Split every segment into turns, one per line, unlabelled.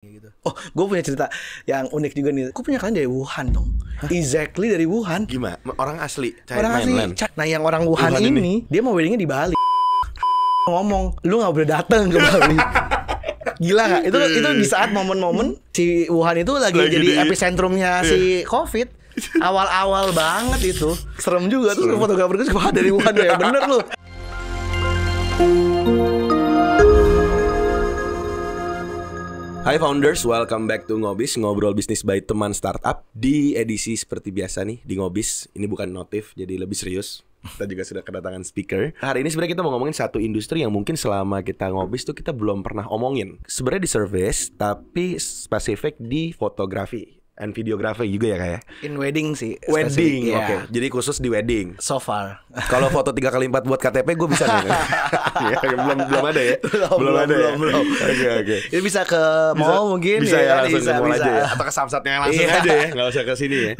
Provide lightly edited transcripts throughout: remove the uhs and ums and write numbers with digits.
Gitu. Oh, gue punya cerita yang unik juga nih. Gue punya klien dari Wuhan dong. Exactly dari Wuhan.
Gimana? Orang asli.
Orang asli. Nah, yang orang Wuhan ini dia mau weddingnya di Bali. Ngomong, lu nggak boleh datang ke Bali. Gila nggak? Itu di saat momen-momen si Wuhan itu lagi jadi epicentrumnya si COVID. Awal-awal banget itu. Serem juga tuh fotografer gue dari Wuhan ya. Bener lu.
Hai founders, welcome back to Ngobis, ngobrol bisnis by teman startup. Di edisi seperti biasa nih, di Ngobis. Ini bukan notif, jadi lebih serius. Kita juga sudah kedatangan speaker. Hari ini sebenarnya kita mau ngomongin satu industri yang mungkin selama kita Ngobis tuh kita belum pernah omongin. Sebenarnya di service, tapi spesifik di fotografi and videography juga ya kayak.
In wedding sih.
Wedding,
yeah.
Oke. Jadi khusus di wedding.
So far.
Kalau foto 3x4 buat KTP gue bisa nggak? Ya, belum ada ya. Belum ada. Oke.
Ini bisa ke mall mungkin
bisa ya, langsung
bisa,
ke mall
bisa.
aja ya. Atau ke Samsatnya langsung aja ya, nggak usah ke sini ya.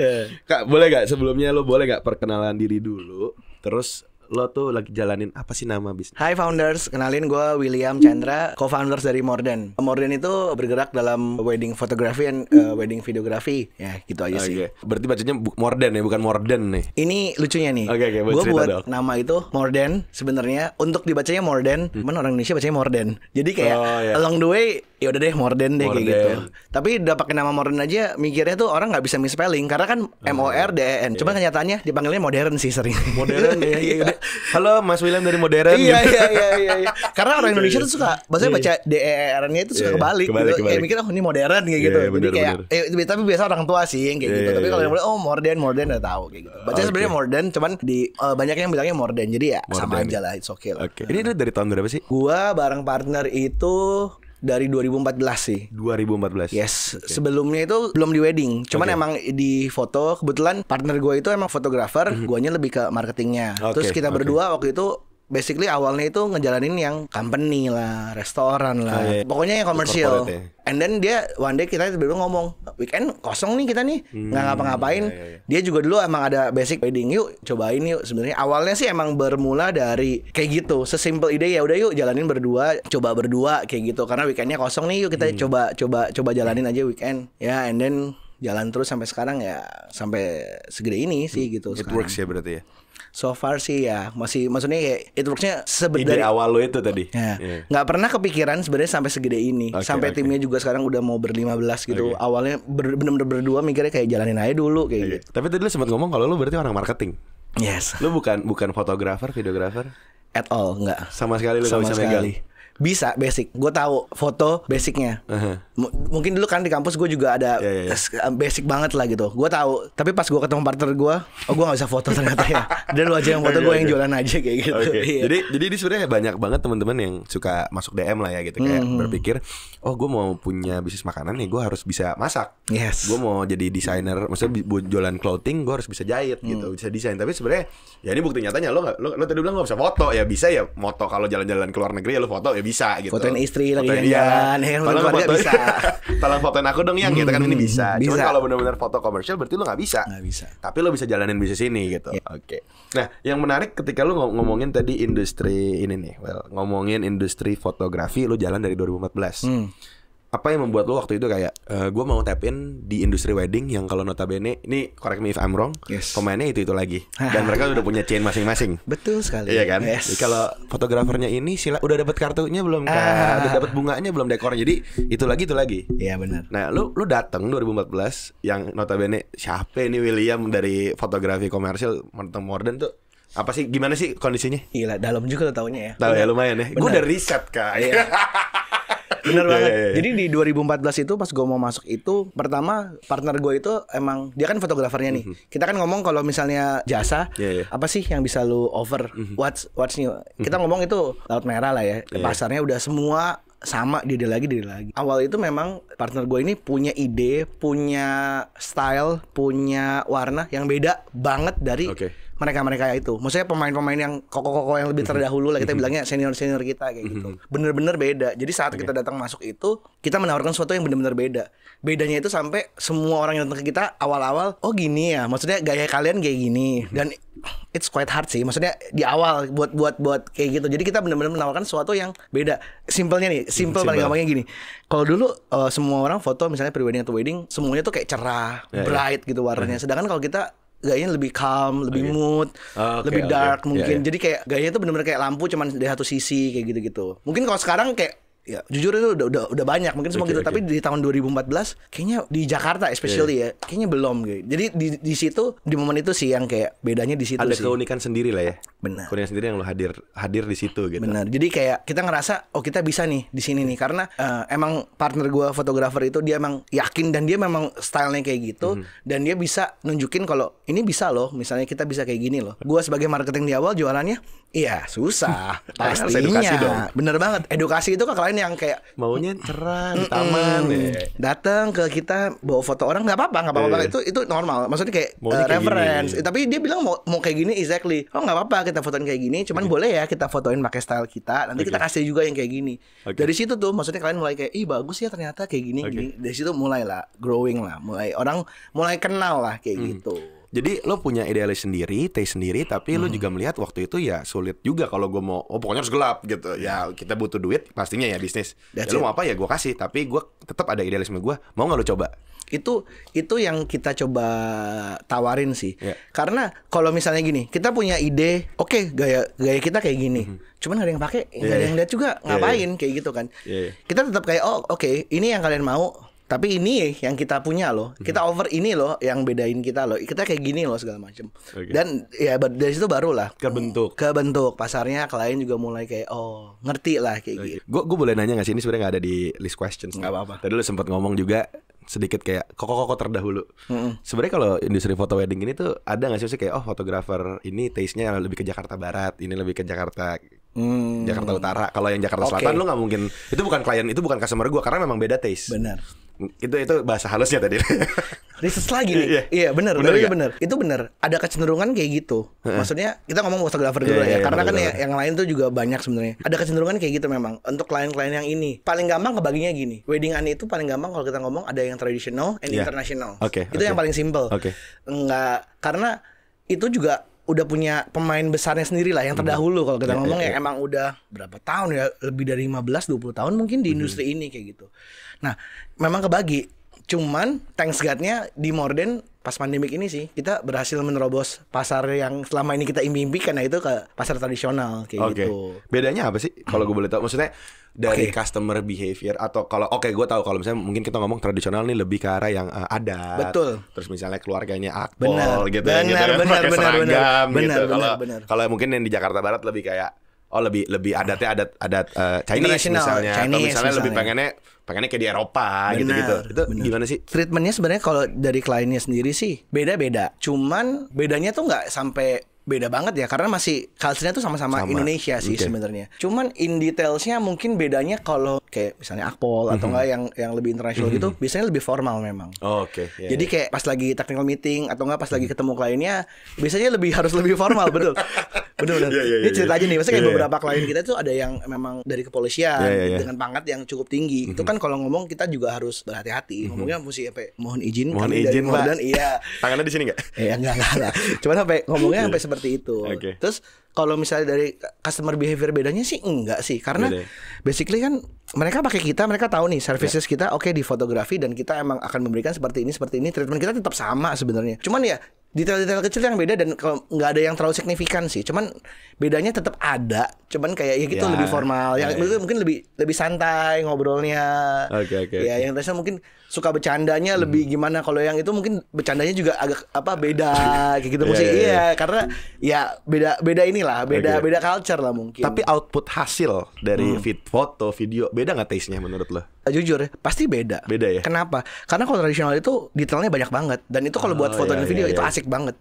Kak, boleh nggak sebelumnya lo boleh nggak perkenalan diri dulu? Terus lo tuh lagi jalanin apa sih nama bisnis?
Hai founders, kenalin gue William Chandra, co-founders dari Morden. Morden itu bergerak dalam wedding photography and wedding videography. Ya gitu aja sih.
Berarti bacanya Morden ya, bukan Morden nih.
Ini lucunya nih.
Oke,
gue buat nama itu Morden sebenarnya untuk dibacanya Morden. Cuman orang Indonesia bacanya Morden. Jadi kayak along the way ya udah deh Morden deh kayak gitu. Tapi udah pakai nama Morden aja mikirnya tuh orang nggak bisa misspelling karena kan MORDEN. Cuma kenyataannya dipanggilnya modern sih sering.
Modern ya. Halo Mas William dari Modern.
Iya. Karena orang Indonesia tuh suka bahasanya baca DER-nya itu suka kebalik. Gitu. Kayak mikir ini modern kayak gitu. Jadi kayak tapi biasa orang tua sih yang kayak gitu. Tapi kalau yang Morden udah tahu kayak gitu. Bacanya sebenarnya Morden cuman di banyak yang bilangnya Morden. Jadi ya sama aja lah, it's okay lah.
Ini dari tahun berapa sih?
Gua bareng partner itu dari 2014 sih.
2014.
Yes. Sebelumnya itu belum di wedding. Cuman emang di foto. Kebetulan partner gue itu emang fotografer. Guanya lebih ke marketingnya. Terus kita berdua waktu itu basically awalnya itu ngejalanin yang company lah, restoran lah. Pokoknya yang komersial. And then dia one day kita tiba-tiba ngomong, weekend kosong nih kita nih, nggak ngapa-ngapain. Dia juga dulu emang ada basic wedding, yuk cobain yuk. Sebenarnya awalnya sih emang bermula dari kayak gitu, sesimpel ide ya udah yuk jalanin berdua, coba berdua kayak gitu. Karena weekendnya kosong nih, yuk kita coba jalanin aja weekend. Ya, and then jalan terus sampai sekarang ya, sampai segede ini sih gitu.
It works ya berarti ya.
So far sih ya maksudnya kayak it works-nya
ide awal lo itu tadi.
Nggak pernah kepikiran sebenarnya sampai segede ini. Sampai timnya juga sekarang udah mau ber-15 gitu. Awalnya bener-bener berdua mikirnya kayak jalanin aja dulu kayak gitu.
Tapi tadi lo sempat ngomong kalau lo berarti orang marketing.
Yes.
Lo bukan fotografer, videografer?
At all, enggak.
Sama sekali lo gak bisa megang.
Bisa basic, gue tahu foto basicnya. Mungkin dulu kan di kampus gue juga ada basic banget lah gitu. Gue tahu, tapi pas gue ketemu partner gue, gue nggak bisa foto ternyata ya. Dan lu aja yang foto, gue yang jualan aja kayak gitu.
Jadi ini sebenarnya banyak banget teman-teman yang suka masuk DM lah ya gitu, kayak berpikir, gue mau punya bisnis makanan nih, gue harus bisa masak.
Yes.
Gue mau jadi desainer, maksudnya jualan clothing, gue harus bisa jahit gitu, bisa desain. Tapi sebenarnya ya ini bukti nyatanya lo tadi bilang nggak bisa foto, ya bisa ya moto kalau jalan-jalan ke luar negeri ya lo foto ya bisa gitu.
Fotoin istri lagi jalan, keluarga bisa.
Tolong fotoin aku dong yang gitu kan, ini bisa. Cuman kalau benar-benar foto komersial berarti lo nggak bisa. Tapi lo bisa jalanin bisnis ini gitu. Oke. Nah, yang menarik ketika lo ngomongin tadi industri ini nih, ngomongin industri fotografi, lo jalan dari 2014. Apa yang membuat lo waktu itu kayak gue mau tap in di industri wedding yang kalau notabene ini correct me if I'm wrong, pemainnya itu lagi dan mereka udah punya chain masing-masing.
Betul sekali.
Iya kan? Jadi kalau fotografernya ini udah dapat kartunya belum kan? Udah dapat bunganya belum, dekornya. Jadi itu lagi.
Iya benar.
Nah, lu datang 2014 yang notabene siapa ini William dari fotografi komersial Morden tuh. Apa sih, gimana sih kondisinya?
Gila, dalam juga lo taunya ya.
Tahu ya, lumayan ya. Gue udah riset Kak.
Bener banget. Jadi di 2014 itu pas gue mau masuk itu, pertama partner gue itu emang dia kan fotografernya nih. Kita kan ngomong kalau misalnya jasa, apa sih yang bisa lu offer? What's new? Kita ngomong itu laut merah lah ya. Pasarnya udah semua sama, dia lagi. Awal itu memang partner gue ini punya ide, punya style, punya warna yang beda banget dari mereka itu. Maksudnya pemain-pemain yang koko-koko yang lebih terdahulu lah, kita bilangnya senior-senior kita kayak gitu. Bener-bener beda. Jadi saat kita datang masuk itu, kita menawarkan sesuatu yang bener-bener beda. Bedanya itu sampai semua orang yang datang ke kita awal-awal, oh gini ya, maksudnya gaya kalian kayak gini. Dan it's quite hard sih, maksudnya di awal buat kayak gitu. Jadi kita bener-bener menawarkan sesuatu yang beda. Simpelnya nih, paling gampangnya gini. Kalau dulu semua orang foto misalnya pre-wedding atau wedding, semuanya tuh kayak cerah, bright gitu warnanya. Sedangkan kalau kita gayanya lebih calm, lebih mood, lebih dark mungkin. Jadi kayak gayanya tuh bener-bener kayak lampu cuman dari satu sisi kayak gitu-gitu. Mungkin kalau sekarang kayak ya jujur itu udah banyak mungkin semua gitu. Tapi di tahun 2014 kayaknya di Jakarta especially ya kayaknya belum gitu. Jadi di situ di momen itu sih yang kayak bedanya di situ
ada
sih.
Ada keunikan sendiri lah ya.
Benar.
Keunikan sendiri yang lo hadir di situ gitu.
Benar. Jadi kayak kita ngerasa oh kita bisa nih di sini nih karena emang partner gue fotografer itu dia emang yakin dan dia memang stylenya kayak gitu dan dia bisa nunjukin kalau ini bisa loh. Misalnya kita bisa kayak gini loh. Gue sebagai marketing di awal jualannya iya susah pastinya. Bener banget. Edukasi itu ke klien yang kayak
maunya cerah di taman
datang ke kita bawa foto orang nggak apa-apa itu normal. Maksudnya kayak reference. Tapi dia bilang mau kayak gini exactly. Oh nggak apa-apa kita fotoin kayak gini. Cuman boleh ya kita fotoin pakai style kita. Nanti kita kasih juga yang kayak gini. Dari situ tuh maksudnya kalian mulai kayak ih bagus ya ternyata kayak gini. Dari situ mulai lah growing lah. Orang mulai kenal lah kayak gitu.
Jadi lo punya idealis sendiri, taste sendiri, tapi lo juga melihat waktu itu ya sulit juga kalau gue mau, pokoknya harus gelap gitu. Ya kita butuh duit, pastinya ya bisnis. Ya, lo mau apa ya gue kasih, tapi gue tetap ada idealisme gue. Mau nggak lo coba?
Itu yang kita coba tawarin sih. Karena kalau misalnya gini, kita punya ide, oke, gaya kita kayak gini. Cuman gak ada yang pakai, gak ada yang lihat juga ngapain kayak gitu kan. Kita tetap kayak oh oke, ini yang kalian mau. Tapi ini yang kita punya loh. Kita over ini loh yang bedain kita loh. Kita kayak gini loh segala macam. Dan ya dari situ barulah kebentuk pasarnya, klien juga mulai kayak oh ngerti lah kayak gitu.
Gue boleh nanya nggak sih, ini sebenarnya nggak ada di list questions.
Nggak apa-apa.
Tadi lu sempat ngomong juga sedikit kayak koko terdahulu. Sebenarnya kalau industri foto wedding ini tuh ada nggak sih kayak oh fotografer ini taste-nya lebih ke Jakarta Barat, ini lebih ke Jakarta Utara. Kalau yang Jakarta Selatan lu nggak mungkin. Itu bukan klien, itu bukan customer gue karena memang beda taste.
Benar.
Itu bahasa halusnya tadi.
Research lagi nih. Iya benar. Itu benar. Ada kecenderungan kayak gitu. Maksudnya kita ngomong fotografer dulu ya. Karena kan yang lain tuh juga banyak sebenarnya. Ada kecenderungan kayak gitu memang untuk klien-klien yang ini. Paling gampang kebaginya gini. Wedding ani itu paling gampang kalau kita ngomong ada yang traditional and international. Itu yang paling simple. Enggak, karena itu juga udah punya pemain besarnya sendiri lah yang terdahulu kalau kita ngomong yang emang udah berapa tahun ya, lebih dari 15-20 tahun mungkin di industri ini kayak gitu. Nah, memang kebagi. Cuman thanks God-nya di Morden pas pandemik ini sih kita berhasil menerobos pasar yang selama ini kita impi-impikan, nah itu ke pasar tradisional kayak gitu.
Bedanya apa sih kalau gue boleh tahu? Maksudnya dari customer behavior atau kalau gue tahu kalau misalnya mungkin kita ngomong tradisional nih lebih ke arah yang adat.
Betul.
Terus misalnya keluarganya akpol gitu
kan pakai
seragam gitu. Kalau mungkin yang di Jakarta Barat lebih kayak lebih adat Chinese misalnya. Atau misalnya lebih pengennya kayak di Eropa gitu-gitu. Itu gimana sih?
Treatmentnya sebenarnya kalau dari kliennya sendiri sih beda-beda. Cuman bedanya tuh nggak sampai beda banget ya, karena masih culture-nya tuh sama-sama Indonesia sih sebenarnya. Cuman in details-nya mungkin bedanya kalau kayak misalnya akpol atau enggak yang lebih internasional gitu, biasanya lebih formal memang. Jadi kayak pas lagi technical meeting atau enggak pas lagi ketemu kliennya, biasanya harus lebih formal, betul. Benar. Ini cerita aja nih, maksudnya kayak beberapa klien kita tuh ada yang memang dari kepolisian dengan pangkat yang cukup tinggi. Itu kan kalau ngomong kita juga harus berhati-hati. Ngomongnya mesti mohon izin dari Morden. Iya.
Tangannya di sini enggak?
Enggak. Cuman ngomongnya sampai seperti itu. Terus kalau misalnya dari customer behavior bedanya sih enggak sih, karena basically kan mereka pakai kita, mereka tahu nih services kita di fotografi dan kita emang akan memberikan seperti ini. Treatment kita tetap sama sebenarnya. Cuman ya detail-detail kecil yang beda dan kalau nggak ada yang terlalu signifikan sih. Cuman bedanya tetap ada. Cuman kayak ya gitu lebih formal. Yang mungkin lebih santai ngobrolnya. Ya yang biasanya mungkin suka bercandanya lebih gimana. Kalau yang itu mungkin bercandanya juga agak beda kayak gitu. Karena ya beda inilah, beda culture lah mungkin.
Tapi output hasil dari foto, video beda nggak taste-nya menurut lo?
Jujur pasti beda.
Beda ya?
Kenapa? Karena kalau tradisional itu detailnya banyak banget. Dan itu kalau buat foto dan video itu asik banget.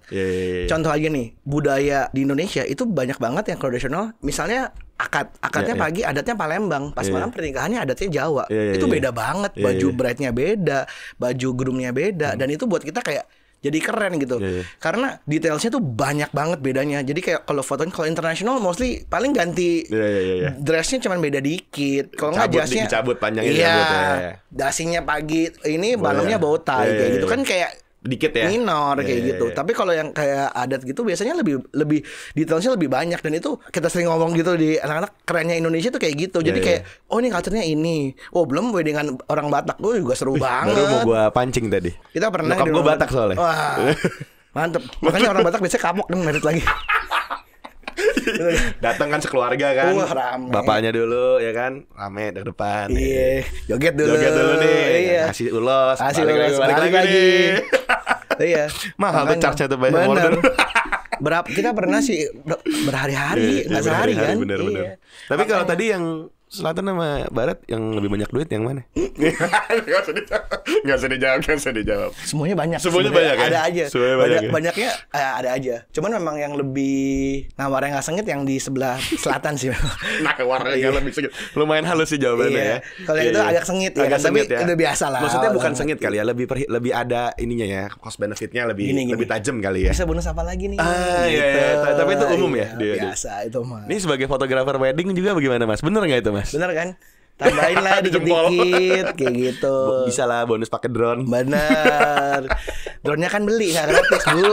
Contoh aja nih, budaya di Indonesia itu banyak banget yang tradisional. Misalnya akadnya pagi, adatnya Palembang. Pas malam pernikahannya adatnya Jawa. Itu beda banget. Baju bride-nya beda, baju groom-nya beda. Dan itu buat kita kayak jadi keren gitu. Karena detailsnya tuh banyak banget bedanya. Jadi kayak kalau fotonya kalau internasional mostly paling ganti dressnya cuman beda dikit. Kalau nggak jasnya
dicabut panjangnya.
Iya, dasinya pagi ini malamnya bow tie kayak gitu kan kayak
dikit ya
minor kayak gitu. Tapi kalau yang kayak adat gitu biasanya lebih detailnya lebih banyak, dan itu kita sering ngomong gitu di anak-anak, kerennya Indonesia tuh kayak gitu. Jadi kayak oh ini culture-nya ini. Oh belum weddingan orang Batak tuh juga seru banget.
Baru mau gua pancing tadi.
Kita pernah
nyokap gua Batak soalnya.
Wah, mantep. Makanya orang Batak biasanya kapok dan merit lagi.
Datang kan sekeluarga kan.
Rame.
Bapaknya dulu ya kan, rame dari depan.
Iya, joget dulu
nih.
Iya.
Kasih ulos,
balik lagi. Iya.
Mahal tuh charge-nya tuh banyak order.
Berapa kita pernah sih berhari-hari, nggak sehari kan?
Bener. Tapi kalau tadi yang selatan sama barat yang lebih banyak duit yang mana? Nggak usah dijawab.
Semuanya banyak.
Semuanya banyak ya?
Ada aja.
Banyaknya
ada aja. Cuman memang yang lebih nawarnya nggak sengit yang di sebelah selatan sih.
Nawarnya nggak lebih sengit. Lumayan halus sih jawabannya ya.
Kalau itu agak sengit ya.
Agak sengit ya.
Udah biasa lah.
Maksudnya bukan sengit kali ya, lebih ada ininya ya, cost benefitnya lebih tajam kali ya.
Bisa bonus apa lagi nih?
Iya. Tapi itu umum ya.
Biasa itu mah.
Ini sebagai fotografer wedding juga bagaimana Mas? Bener nggak itu Mas?
Bener kan? Tambahin lah dikit-dikit kayak gitu.
Bisa lah bonus pakai drone.
Bener. Drone-nya kan beli, nggak gratis Bu.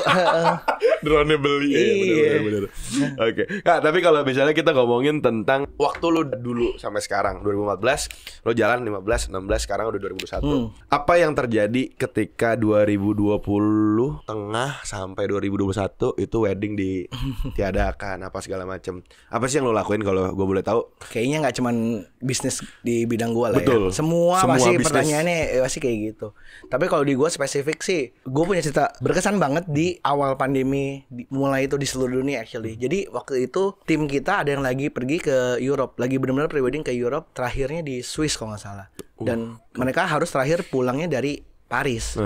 Drone-nya beli. Iya. Bener. Oke. Nah, tapi kalau misalnya kita ngomongin tentang waktu lu dulu sampai sekarang 2014, lo jalan 15, 16, sekarang udah 2021. Apa yang terjadi ketika 2020 tengah sampai 2021 itu wedding ditiadakan apa segala macam? Apa sih yang lo lakuin kalau gue boleh tahu?
Kayaknya nggak cuman bisnis di bidang gua lah.
Betul.
Ya. Semua pasti
bisnis.
Pertanyaannya pasti kayak gitu. Tapi kalau di gua spesifik sih, gua punya cerita berkesan banget di awal pandemi mulai itu di seluruh dunia actually. Jadi waktu itu tim kita ada yang lagi pergi ke Europe, lagi benar-benar pre-wedding ke Europe, terakhirnya di Swiss kalau nggak salah. Dan mereka harus terakhir pulangnya dari Paris.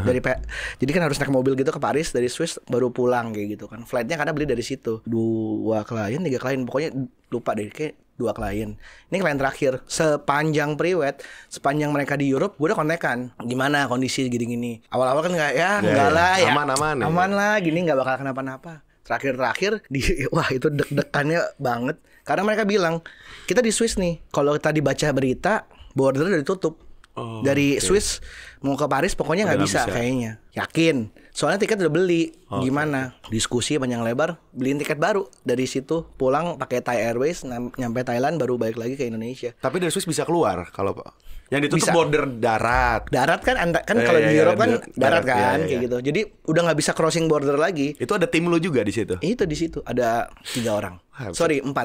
Jadi kan harus naik mobil gitu ke Paris, dari Swiss baru pulang kayak gitu kan. Flightnya karena beli dari situ. 3 klien, pokoknya lupa deh, kayak 2 klien. Ini klien terakhir. Sepanjang pre-wed, sepanjang mereka di Europe, gue udah kontekan. Gimana kondisi gini-gini. Awal-awal kan enggak lah ya. Aman lah, gini nggak bakal kenapa-napa. Terakhir wah itu deg-degannya banget. Karena mereka bilang, kita di Swiss nih. Kalau tadi baca berita, border udah ditutup. Dari Swiss mau ke Paris pokoknya nggak bisa kayaknya. Yakin. Soalnya tiket udah beli. Gimana? Diskusi panjang lebar, beliin tiket baru. Dari situ pulang pakai Thai Airways, nyampe Thailand baru balik lagi ke Indonesia.
Tapi dari Swiss bisa keluar kalau yang ditutup bisa. Border darat.
Darat kan kalau di Eropa kan darat kan kayak gitu. Jadi udah nggak bisa crossing border lagi.
Itu ada tim lu juga di situ.
Itu di situ ada 3 orang. Sorry 4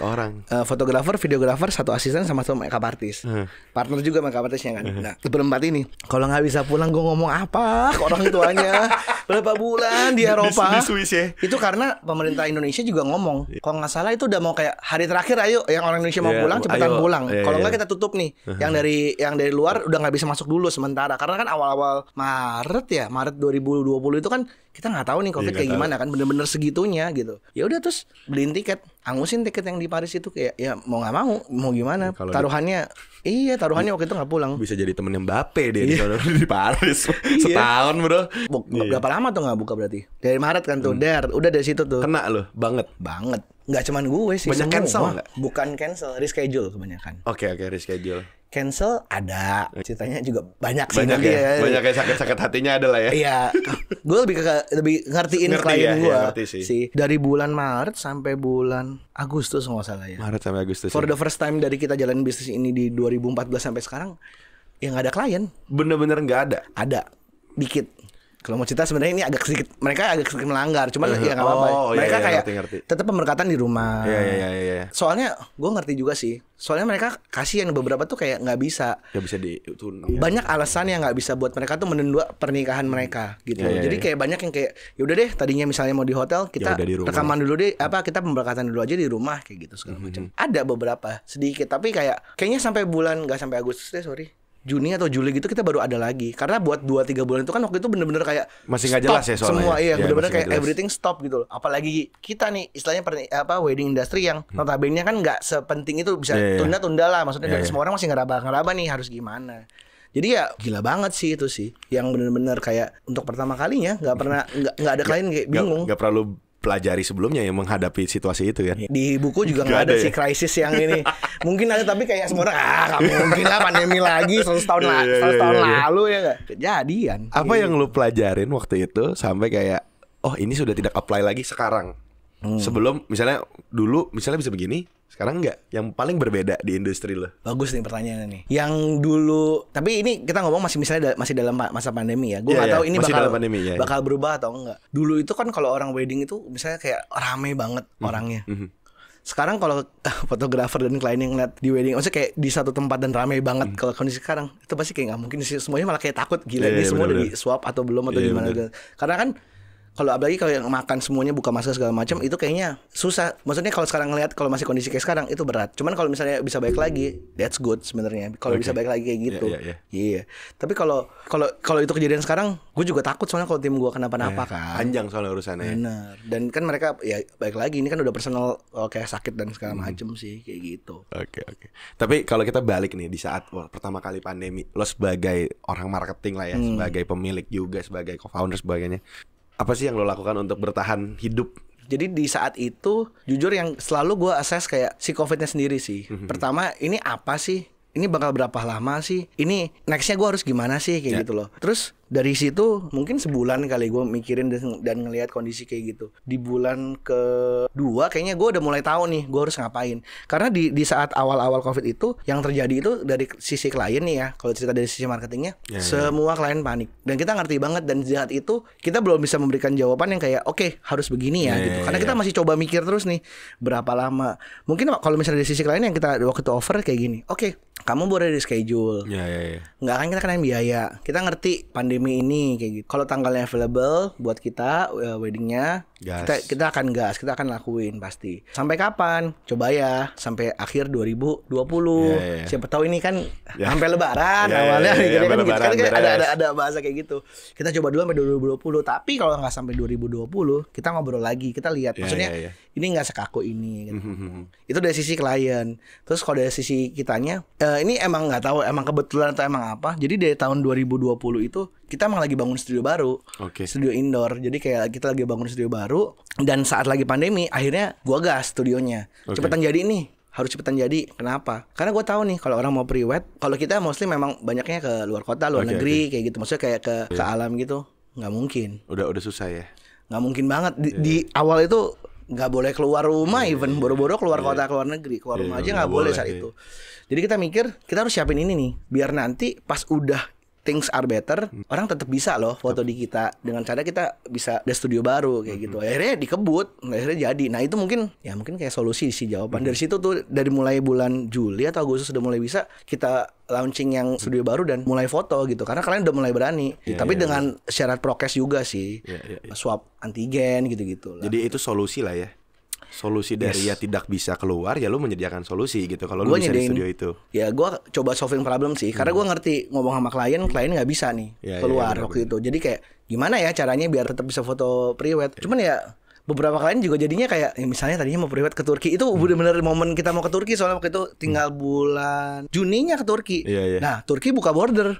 orang.
Fotografer, videografer, 1 asisten sama 1 makeup artist. Partner juga makeup artistnya kan. Nah, berempat ini kalau nggak bisa pulang gue ngomong apa ke orang tuanya. Berapa bulan di Eropa.
Di Swiss ya.
Itu karena pemerintah Indonesia juga ngomong. Kalau nggak salah itu udah mau kayak hari terakhir, ayo yang orang Indonesia mau pulang cepetan pulang. Kalau nggak kita tutup nih. Yang dari luar udah nggak bisa masuk dulu sementara. Karena kan awal-awal Maret 2020 itu kan kita nggak tahu nih COVID kayak gimana kan, bener-bener segitunya gitu. Ya udah terus beliin tiket, angusin tiket yang di Paris itu kayak ya mau nggak mau gimana. Taruhannya waktu itu nggak pulang.
Bisa jadi temennya Mbappe dia di Paris setahun bro.
Berapa lama tuh nggak buka berarti? Dari Maret kan tuh, udah dari situ tuh.
Kena loh, banget.
Nggak cuman gue sih.
Banyak cancel nggak?
Bukan cancel, reschedule kebanyakan.
Oke, reschedule.
Cancel ada, ceritanya juga banyak sih.
Banyak ya? Banyak kayak sakit-sakit hatinya ada lah ya.
Iya, gue lebih ngertiin klien gue
sih.
Dari bulan Maret sampai bulan Agustus nggak salah ya.
Maret sampai Agustus.
For the first time dari kita jalan bisnis ini di 2014 sampai sekarang, ya nggak ada klien.
Bener-bener nggak ada.
Ada, dikit. Kalau mau cerita sebenarnya ini mereka agak sedikit melanggar, cuman ya nggak apa-apa. Mereka kayak tetap pemberkatan di rumah.
Iya.
Soalnya gue ngerti juga sih. Soalnya mereka kasihan, beberapa tuh kayak nggak bisa.
Nggak bisa ditunda.
Banyak alasan yang nggak bisa buat mereka tuh menunda pernikahan mereka gitu. Jadi kayak banyak yang kayak yaudah deh, tadinya misalnya mau di hotel kita rekaman dulu deh, kita pemberkatan dulu aja di rumah kayak gitu segala macam. Ada beberapa sedikit, tapi kayaknya sampai bulan nggak sampai Agustus deh, Juni atau Juli gitu kita baru ada lagi. Karena buat 2-3 bulan itu kan waktu itu bener-bener kayak
masih nggak jelas ya soalnya.
Semua bener-bener kayak everything stop gitu loh. Apalagi kita nih istilahnya wedding industry yang notabene kan nggak sepenting itu, bisa tunda-tunda lah. Maksudnya semua orang masih ngeraba nih harus gimana. Jadi ya gila banget sih itu sih. Yang bener-bener kayak untuk pertama kalinya nggak ada klien kayak bingung.
Gak perlu pelajari sebelumnya yang menghadapi situasi itu kan.
Di buku juga nggak ada sih krisis yang ini. Mungkin ada tapi kayak semua orang nggak mungkin lah pandemi lagi 100 tahun lalu ya nggak kejadian.
Apa yang lu pelajarin waktu itu sampai kayak oh ini sudah tidak apply lagi sekarang? Sebelum misalnya dulu misalnya bisa begini, sekarang enggak. Yang paling berbeda di industri lo.
Bagus nih pertanyaannya nih. Yang dulu, tapi ini kita ngomong masih dalam masa pandemi ya. Gue nggak tahu ini bakal berubah atau enggak. Dulu itu kan kalau orang wedding itu misalnya kayak rame banget orangnya. Sekarang kalau fotografer dan klien yang ngeliat di wedding, maksudnya kayak di satu tempat dan ramai banget, kalau kondisi sekarang itu pasti kayak nggak mungkin sih. Semuanya malah kayak takut gila ini semua udah di swab atau belum atau gimana. Karena kan kalau apalagi kalau yang makan semuanya buka masker segala macam itu kayaknya susah. Maksudnya kalau sekarang ngelihat kalau masih kondisi kayak sekarang itu berat. Cuman kalau misalnya bisa balik lagi, that's good sebenarnya. Kalau bisa balik lagi kayak gitu. Iya. Tapi kalau itu kejadian sekarang, gue juga takut soalnya kalau tim gue kenapa-napa kan.
Panjang soalnya urusannya.
Benar. Dan kan mereka ya balik lagi ini kan udah personal kayak sakit dan segala macam sih kayak gitu.
Oke. Tapi kalau kita balik nih di saat pertama kali pandemi, lo sebagai orang marketing lah ya, sebagai pemilik juga, sebagai co-founder sebagainya. Apa sih yang lo lakukan untuk bertahan hidup?
Jadi di saat itu jujur yang selalu gue assess kayak si COVID-nya sendiri sih. Pertama ini apa sih? Ini bakal berapa lama sih? Ini nextnya gue harus gimana sih kayak gitu loh. Terus dari situ mungkin sebulan kali gue mikirin dan ngelihat kondisi kayak gitu. Di bulan kedua kayaknya gue udah mulai tahu nih gue harus ngapain. Karena di saat awal-awal COVID itu yang terjadi itu dari sisi klien nih ya. Kalau cerita dari sisi marketingnya, semua klien panik. Dan kita ngerti banget dan di saat itu kita belum bisa memberikan jawaban yang kayak oke, harus begini ya gitu. Karena kita masih coba mikir terus nih berapa lama. Mungkin kalau misalnya dari sisi klien yang kita waktu itu offer kayak gini. Oke, kamu boleh di schedule. Nggak akan kita kenain biaya. Kita ngerti pandemi ini kayak gitu. Kalau tanggalnya available buat kita weddingnya, kita akan gas, kita akan lakuin pasti. Sampai kapan? Coba ya sampai akhir 2020. Siapa tahu ini kan sampai lebaran awalnya kan gitu. Kan ada bahasa kayak gitu. Kita coba dulu sampai 2020. Tapi kalau nggak sampai 2020, kita ngobrol lagi, kita lihat. Maksudnya ini nggak sekaku ini gitu. Itu dari sisi klien. Terus kalau dari sisi kitanya, ini emang nggak tahu emang kebetulan atau emang apa. Jadi dari tahun 2020 itu kita emang lagi bangun studio baru, studio indoor. Jadi kayak kita lagi bangun studio baru. Dan saat lagi pandemi, akhirnya gua gas studionya. Cepetan jadi nih, harus cepetan jadi. Kenapa? Karena gua tahu nih kalau orang mau pre-wed, kalau kita mostly memang banyaknya ke luar kota, luar negeri kayak gitu. Maksudnya kayak ke alam gitu, nggak mungkin.
Udah susah ya.
Nggak mungkin banget. Di awal itu nggak boleh keluar rumah, even boro-boro keluar kota, keluar negeri, keluar rumah aja nggak boleh saat itu. Jadi kita mikir kita harus siapin ini nih, biar nanti pas udah things are better, orang tetap bisa loh foto di kita dengan cara kita bisa ada studio baru kayak gitu. Akhirnya dikebut, akhirnya jadi. Nah itu mungkin kayak solusi sih jawaban. Dari situ tuh dari mulai bulan Juli atau Agustus sudah mulai bisa kita launching yang studio baru dan mulai foto gitu. Karena kalian udah mulai berani. Tapi dengan syarat prokes juga sih, swab antigen gitu-gitu lah.
Jadi itu solusi lah ya. Solusi dari ya tidak bisa keluar, ya lu menyediakan solusi gitu kalau lu bisa di studio itu.
Ya gue coba solving problem sih, karena gue ngerti ngomong sama klien nggak bisa nih keluar waktu itu. Jadi kayak gimana ya caranya biar tetap bisa foto pre-wed. Cuman ya beberapa klien juga jadinya kayak misalnya tadinya mau pre-wed ke Turki, itu bener-bener momen kita mau ke Turki soalnya waktu itu tinggal bulan Juninya ke Turki. Nah Turki buka border,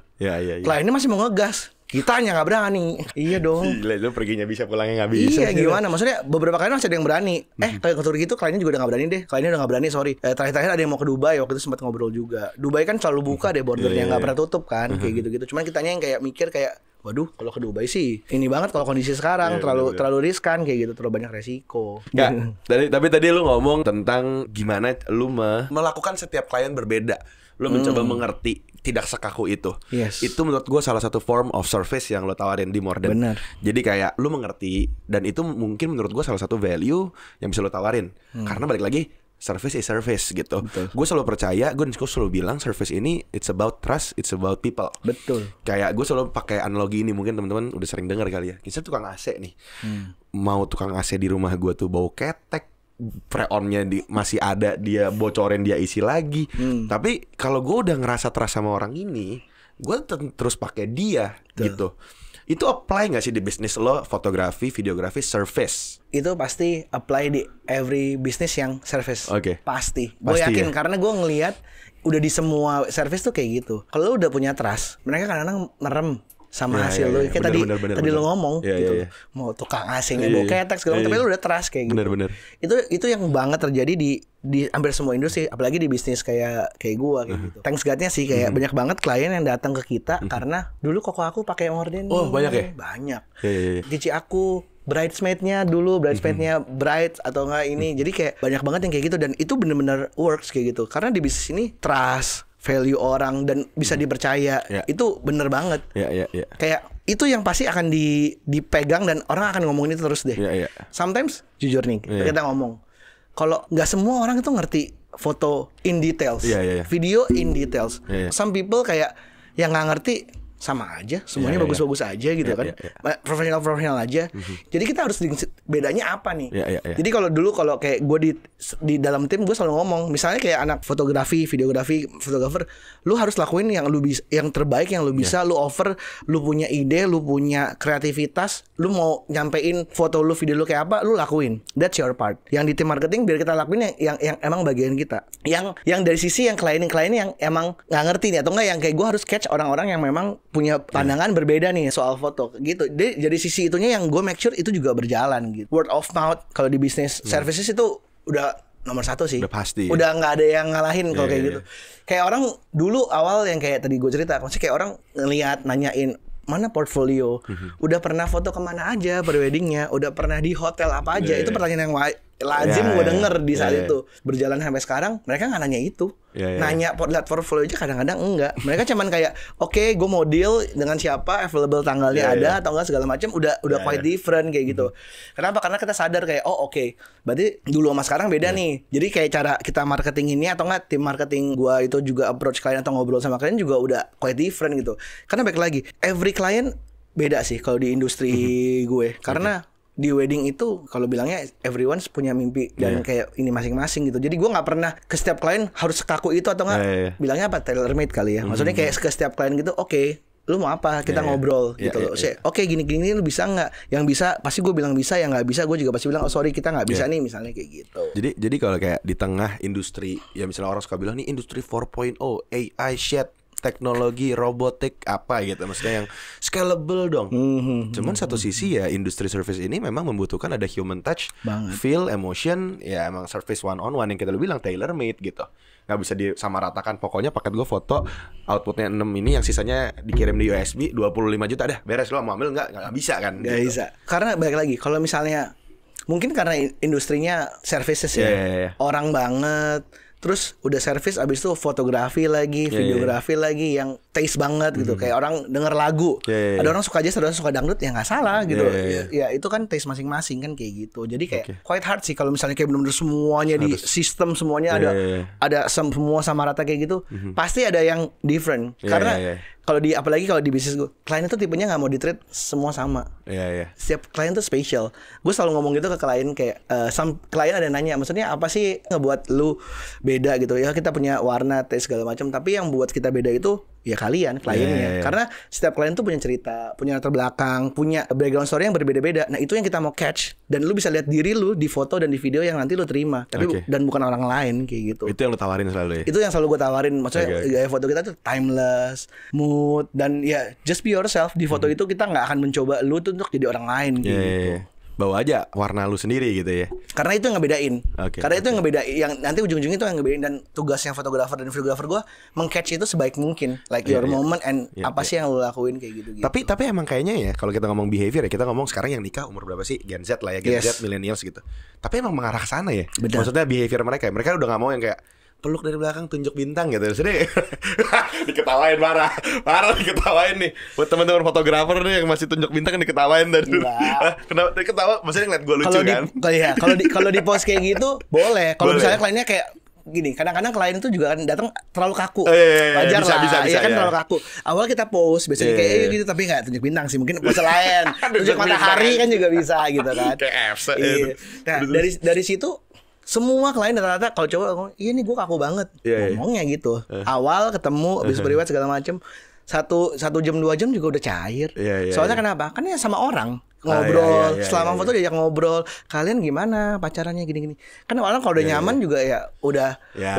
kliennya masih mau ngegas. Kitanya nggak berani. Iya dong.
Gila, lu perginya bisa, pulangnya nggak bisa.
Iya gimana? Maksudnya beberapa kali masih ada yang berani. Kayak ke Turki itu kliennya juga udah nggak berani deh. Kliennya udah nggak berani, sorry. Terakhir ada yang mau ke Dubai, waktu itu sempat ngobrol juga. Dubai kan selalu buka deh bordernya, nggak pernah tutup kan, kayak gitu-gitu. Cuman kitanya yang kayak mikir kayak, waduh, kalau ke Dubai sih ini banget kalau kondisi sekarang terlalu riskan kayak gitu, terlalu banyak resiko.
Tapi tadi lu ngomong tentang gimana lu melakukan setiap klien berbeda. Lu mencoba mengerti, tidak sekaku itu. Itu menurut gue salah satu form of service yang lo tawarin di More Than. Jadi kayak lu mengerti, dan itu mungkin menurut gue salah satu value yang bisa lo tawarin. Karena balik lagi, service is service gitu. Gue selalu percaya, gue selalu bilang service ini it's about trust, it's about people. Kayak gue selalu pakai analogi ini, mungkin teman-teman udah sering dengar kali ya. Kisah tukang AC nih, mau tukang AC di rumah gue tuh bau ketek, freonnya masih ada, dia bocorin, dia isi lagi. Tapi kalau gue udah ngerasa trust sama orang ini, gue terus pakai dia gitu. Itu apply nggak sih di bisnis lo, fotografi, videografi, service?
Itu pasti apply di every bisnis yang service. Pasti. Gue yakin karena gue ngelihat udah di semua service tuh kayak gitu. Kalau lu udah punya trust, mereka kadang-kadang merem sama hasil lu. Kayak tadi lu ngomong gitu. Mau tukang AC-nya bawa ketek segala tapi lu udah trust kayak gitu.
Bener.
Itu yang banget terjadi di hampir semua industri, apalagi di bisnis kayak gua kayak gitu. Thanks God-nya sih kayak banyak banget klien yang datang ke kita karena dulu koko aku pakai Mordeni.
Oh, banyak ya?
Banyak. Cici aku bridesmaid-nya dulu, bridesmaid-nya brides atau enggak ini. Jadi kayak banyak banget yang kayak gitu dan itu bener-bener works kayak gitu. Karena di bisnis ini trust, value orang dan bisa dipercaya. Itu bener banget. Kayak itu yang pasti akan dipegang dan orang akan ngomongin itu terus deh. Sometimes jujur nih, kita ngomong. Kalau nggak semua orang itu ngerti foto in details, video in details. Some people kayak yang nggak ngerti sama aja, semuanya bagus-bagus aja gitu kan, profesional aja. Jadi kita harus bedanya apa nih? Jadi kalau kayak gue di dalam tim gue selalu ngomong, misalnya kayak anak fotografi, videografi, fotografer, lu harus lakuin yang lu bisa, yang terbaik yang lu bisa, lu offer, lu punya ide, lu punya kreativitas, lu mau nyampein foto lu, video lu kayak apa, lu lakuin. That's your part. Yang di tim marketing biar kita lakuin yang emang bagian kita. Yang dari sisi yang klien yang emang nggak ngerti nih atau enggak yang kayak gue harus catch orang-orang yang memang punya pandangan berbeda nih soal foto gitu. Jadi sisi itunya yang gue make sure itu juga berjalan gitu. Word of mouth kalau di bisnis services itu udah nomor 1 sih.
Udah pasti.
Udah nggak ada yang ngalahin kalau kayak gitu. Kayak orang dulu awal yang kayak tadi gue cerita, maksudnya kayak orang ngelihat nanyain mana portfolio, udah pernah foto kemana aja preweddingnya, udah pernah di hotel apa aja, itu pertanyaan yang lazim gue denger di saat itu. Berjalan sampai sekarang mereka nggak nanya itu. Nanya lihat portfolio aja kadang-kadang enggak. Mereka cuman kayak oke, gue mau deal dengan siapa, available tanggalnya ada atau enggak segala macam, udah quite different kayak gitu. Kenapa? Karena kita sadar kayak oke, berarti dulu sama sekarang beda nih. Jadi kayak cara kita marketing ini atau enggak tim marketing gue itu juga approach klien atau ngobrol sama klien juga udah quite different gitu. Karena baik lagi, every klien beda sih kalau di industri gue. Karena di wedding itu kalau bilangnya everyone punya mimpi dan kayak ini masing-masing gitu. Jadi gue nggak pernah ke setiap klien harus sekaku itu atau nggak. Bilangnya apa, tailor made kali ya. Maksudnya kayak ke setiap klien gitu, oke, lu mau apa, kita ngobrol gitu loh. Oke, gini-gini lu bisa nggak? Yang bisa pasti gue bilang bisa, yang nggak bisa gue juga pasti bilang oh sorry kita nggak bisa nih, misalnya kayak gitu.
Jadi kalau kayak di tengah industri ya, misalnya orang suka bilang nih industri 4.0, AI shit, teknologi robotik apa gitu, maksudnya yang scalable dong. Cuman satu sisi ya industri service ini memang membutuhkan ada human touch, feel, emotion, ya emang service one on one yang kita bilang tailor made gitu. Nggak bisa disamaratakan, pokoknya paket gue foto outputnya 6 ini, yang sisanya dikirim di USB 25 juta dah beres, lo mau ambil nggak bisa kan?
Nggak bisa. Karena balik lagi kalau misalnya mungkin karena industrinya services ya, orang banget. Terus udah service abis itu fotografi lagi, videografi lagi yang taste banget gitu. Kayak orang denger lagu, ada orang suka jazz, ada orang suka dangdut, ya nggak salah gitu. Ya itu kan taste masing-masing kan kayak gitu. Jadi kayak quite hard sih kalau misalnya kayak benar-benar semuanya di sistem, semuanya ada semua sama rata kayak gitu. Pasti ada yang different. Karena kalau apalagi kalau di bisnis gue, klien itu tipenya nggak mau di-treat semua sama. Setiap klien tuh special. Gue selalu ngomong gitu ke klien kayak klien ada nanya, maksudnya apa sih ngebuat lu beda gitu ya? Kita punya warna, taste segala macam, tapi yang buat kita beda itu ya kalian, kliennya. Karena setiap klien tuh punya cerita, punya latar belakang, punya background story yang berbeda-beda. Nah, itu yang kita mau catch dan lu bisa lihat diri lu di foto dan di video yang nanti lu terima. Tapi dan bukan orang lain kayak gitu.
Itu yang lu tawarin selalu ya?
Itu yang selalu gue tawarin. Maksudnya gaya foto kita tuh timeless, mood, dan ya just be yourself. Di foto itu kita nggak akan mencoba lu tuh untuk jadi orang lain gitu.
Bawa aja warna lu sendiri gitu ya.
Karena itu yang ngebedain. Karena itu yang ngebedain, yang nanti ujung-ujungnya itu yang ngebedain. Dan tugasnya fotografer dan videografer gue meng-catch itu sebaik mungkin, like your moment and apa sih yang lu lakuin kayak gitu.
Tapi emang kayaknya ya kalau kita ngomong behavior ya, kita ngomong sekarang yang nikah umur berapa sih? Gen Z lah ya, Gen Z, millennials gitu. Tapi emang mengarah ke sana ya. Maksudnya behavior mereka udah nggak mau yang kayak peluk dari belakang, tunjuk bintang gitu. Jadi diketawain parah diketawain nih. Buat teman-teman fotografer nih yang masih tunjuk bintang kan diketawain tadi. Kenapa ketawa? Maksudnya ngeliat gue lucu kan?
Kalau di post kayak gitu boleh. Kalau misalnya kliennya kayak gini, kadang-kadang klien itu juga kan datang terlalu kaku. Wajar lah. Iya kan terlalu kaku. Awal kita post biasanya kayak gitu, tapi nggak tunjuk bintang sih. Mungkin pose lain. Tunjuk matahari kan juga bisa gitu kan.
Kayak FC.
Nah, dari situ semua klien rata-rata kalau coba ngomong, iya nih gue kaku banget, ngomongnya gitu. Awal ketemu, habis beriwat segala macem, satu jam 2 jam juga udah cair. Soalnya kenapa? Kan ya sama orang. ngobrol. Selama foto diajak ngobrol. Kalian gimana pacarannya gini-gini. Kan orang kalau udah nyaman juga ya udah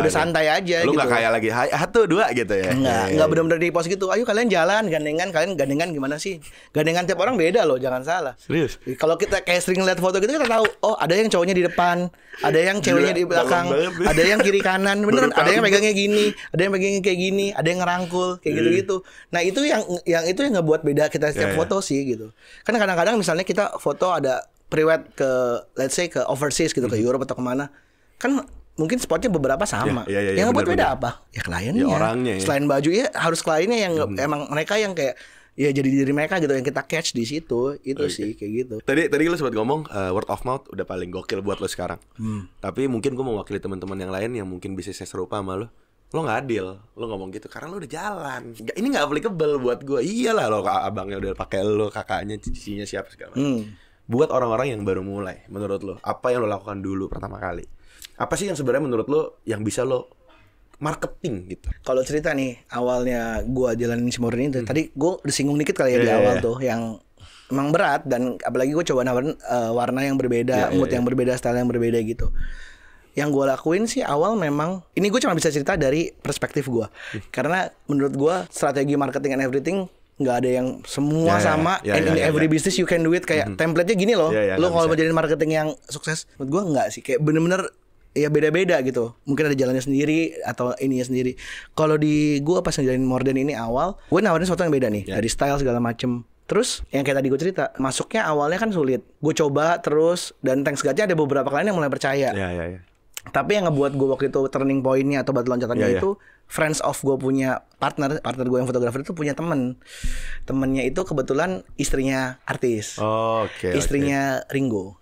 santai aja
lu
gitu.
Lu gak kayak lagi 1, 2 gitu ya.
Enggak benar-benar di pos gitu. Ayo kalian jalan gandengan, kalian gandengan gimana sih? Gandengan tiap orang beda loh, jangan salah.
Serius?
Kalau kita kayak sering lihat foto gitu kita tahu, oh ada yang cowoknya di depan, ada yang ceweknya di belakang, ada yang kiri kanan, beneran, ada yang pegangnya gini, ada yang pegangnya kayak gini, ada yang ngerangkul kayak gitu-gitu. Nah, itu yang ngebuat beda kita setiap foto sih gitu. Kan kadang-kadang misalnya kita foto ada prewed ke let's say ke overseas gitu, ke Europe atau kemana, kan mungkin spotnya beberapa sama. Yang ngebuat beda apa? Ya kliennya.
Orangnya.
Selain baju ya harus kliennya yang emang mereka yang kayak ya jadi diri mereka gitu yang kita catch di situ. Itu sih kayak gitu.
Tadi lu sempat ngomong word of mouth udah paling gokil buat lo sekarang. Tapi mungkin gue mewakili teman-teman yang lain yang mungkin bisnisnya serupa sama lo. Lo gak adil, lo ngomong gitu karena lo udah jalan. Ini gak applicable buat gue. Iyalah lo abangnya udah pakai lo, kakaknya, cicinya siapa segala macam. Buat orang-orang yang baru mulai, menurut lo apa yang lo lakukan dulu pertama kali? Apa sih yang sebenarnya menurut lo yang bisa lo marketing gitu?
Kalau cerita nih awalnya gue jalanin si Morden itu, tadi gue disinggung dikit kali ya di awal tuh yang emang berat dan apalagi gue coba nawarin warna yang berbeda, mood yang berbeda, style yang berbeda gitu. Yang gue lakuin sih awal memang ini gue cuma bisa cerita dari perspektif gue karena menurut gue strategi marketing and everything nggak ada yang semua sama and in every business you can do it kayak template-nya gini loh. Lo kalau mau jadiin marketing yang sukses menurut gue nggak sih, kayak bener-bener ya beda-beda gitu. Mungkin ada jalannya sendiri atau ininya sendiri. Kalau di gue pas ngejalanin Morden ini awal gue nawarin sesuatu yang beda nih dari style segala macem. Terus yang kayak tadi gue cerita, masuknya awalnya kan sulit. Gue coba terus dan thanks God-nya ada beberapa klien yang mulai percaya. Tapi yang ngebuat gue waktu itu turning point-nya atau batu loncatannya itu friends of gue punya partner gue yang fotografer itu punya temennya itu kebetulan istrinya artis. Istrinya Ringo.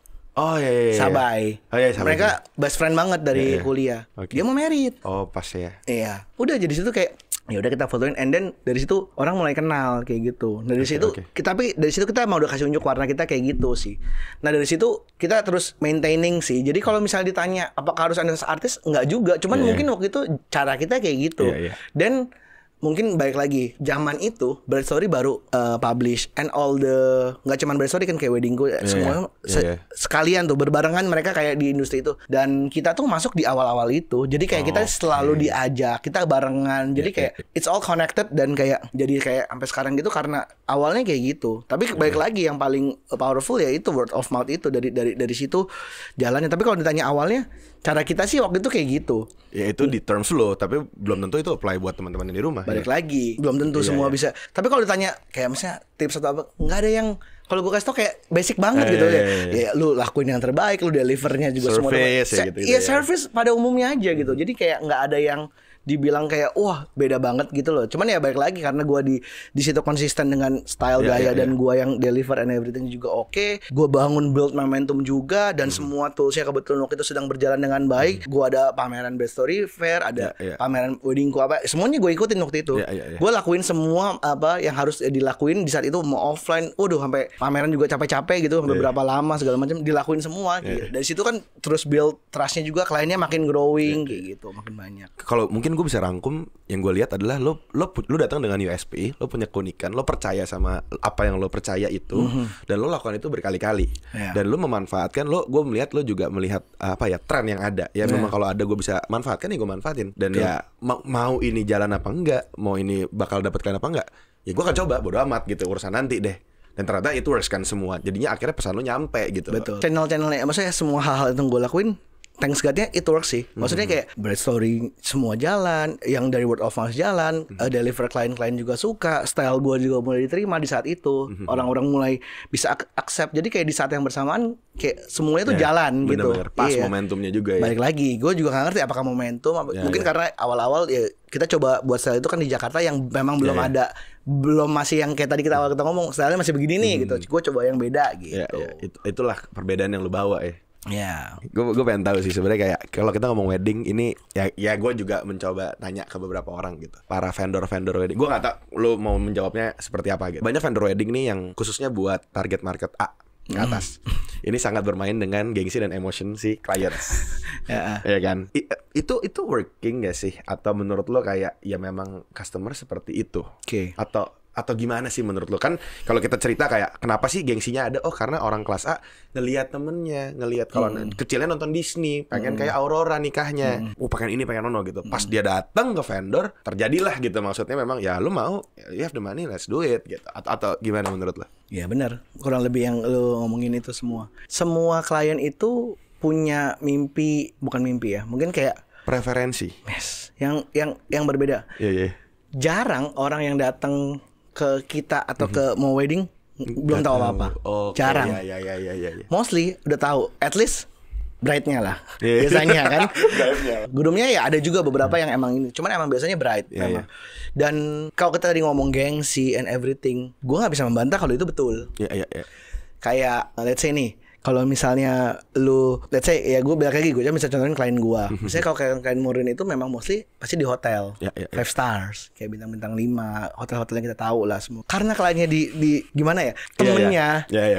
Sabai. Mereka best friend banget dari kuliah. Dia mau married.
Pas ya.
Iya. Udah jadi situ kayak ya udah kita fotoin and then dari situ orang mulai kenal kayak gitu. Dari situ tapi dari situ kita mau udah kasih unjuk warna kita kayak gitu sih. Nah dari situ kita terus maintaining sih. Jadi kalau misalnya ditanya apakah harus ada artis, enggak juga. Cuman mungkin waktu itu cara kita kayak gitu. Dan mungkin balik lagi zaman itu Bright Story baru publish and all the nggak cuman Bright Story kan kayak Weddingku semua sekalian tuh berbarengan mereka kayak di industri itu dan kita tuh masuk di awal-awal itu jadi kayak kita selalu diajak kita barengan jadi kayak it's all connected dan kayak jadi kayak sampai sekarang gitu karena awalnya kayak gitu tapi balik lagi yang paling powerful ya itu word of mouth itu dari situ jalannya tapi kalau ditanya awalnya cara kita sih waktu itu kayak gitu
ya itu di terms lo tapi belum tentu itu apply buat teman-teman di rumah
balik lagi belum tentu semua bisa tapi kalau ditanya kayak misalnya tips atau apa nggak ada yang kalau gue kasih tau kayak basic banget gitu ya lu lakuin yang terbaik lu delivernya juga
service,
semua gitu, service pada umumnya aja gitu jadi kayak nggak ada yang dibilang kayak wah beda banget gitu loh. Cuman ya balik lagi karena gue di situ konsisten dengan style gaya dan gue yang deliver and everything juga oke. Gue bangun build momentum juga dan semua toolsnya kebetulan waktu itu sedang berjalan dengan baik. Gue ada pameran Best Story Fair, ada pameran Weddingku apa, semuanya gue ikutin waktu itu. Gue lakuin semua apa yang harus dilakuin di saat itu mau offline. Waduh sampai pameran juga capek-capek gitu, sampai berapa lama segala macam dilakuin semua. Gitu. Dari situ kan terus build trustnya juga kliennya makin growing kayak gitu, makin banyak.
Kalau mungkin gue bisa rangkum yang gue lihat adalah lo datang dengan USP, lo punya keunikan, lo percaya sama apa yang lo percaya itu dan lo lakukan itu berkali-kali dan lo memanfaatkan gue melihat lo juga melihat apa ya tren yang ada ya memang kalau ada gue bisa manfaatkan ya gue manfaatin dan ya mau ini jalan apa enggak, mau ini bakal dapat klien apa enggak ya gue akan coba bodo amat gitu urusan nanti deh. Dan ternyata itu works kan semua. Jadinya akhirnya pesan lo nyampe gitu.
Betul. Channel-channelnya maksudnya semua hal-hal yang gue lakuin thanks God-nya it works sih. Maksudnya kayak Bright Story semua jalan, yang dari word of mouth jalan, deliver klien-klien juga suka, style gue juga mulai diterima di saat itu. Orang-orang mulai bisa accept. Jadi kayak di saat yang bersamaan kayak semuanya tuh jalan gitu.
Bener-bener pas momentumnya juga ya.
Balik lagi, gue juga gak ngerti apakah momentum mungkin karena awal-awal ya kita coba buat style itu kan di Jakarta yang memang belum ada belum masih yang kayak tadi kita awal kita ngomong style-nya masih begini nih gitu. Gue coba yang beda gitu.
Itulah perbedaan yang lu bawa ya.
Ya,
gue pengen tahu sih sebenarnya kayak kalau kita ngomong wedding ini ya gue juga mencoba tanya ke beberapa orang gitu, para vendor wedding. Gue nggak tahu lo mau menjawabnya seperti apa gitu. Banyak vendor wedding nih yang khususnya buat target market A ke atas. Ini sangat bermain dengan gengsi dan emotion si clients. Ya kan? Itu working gak sih? Atau menurut lo kayak ya memang customer seperti itu? Atau Atau gimana sih menurut lo? Kan kalau kita cerita kayak kenapa sih gengsinya ada? Oh karena orang kelas A ngelihat temennya, ngelihat kalau kecilnya nonton Disney, pengen kayak Aurora nikahnya, pengen ini pengen nono gitu. Pas dia datang ke vendor, terjadilah gitu. Maksudnya memang ya lu mau, you have the money, let's do it gitu. Atau gimana menurut lo?
Ya benar, kurang lebih yang lo ngomongin itu semua. Semua klien itu punya mimpi, bukan mimpi ya, mungkin kayak
preferensi.
Yes, yang berbeda.
Iya.
Jarang orang yang datang ke kita atau ke mau wedding belum tahu apa-apa. Jarang.
Iya.
Mostly udah tahu, at least bride-nya lah. Biasanya kan. Groomnya ya ada juga beberapa yang emang ini. Cuman emang biasanya bride memang. Dan kalau kita tadi ngomong gengsi and everything, gue nggak bisa membantah kalau itu betul.
Iya.
Kayak let's say nih, kalau misalnya lu, let's say ya gue balik lagi, gue bisa contohin klien gue. Misalnya kalau klien Murin itu memang mostly pasti di hotel, 5 stars, kayak bintang-bintang 5, hotel-hotel yang kita tahu lah semua. Karena kliennya di gimana ya, temennya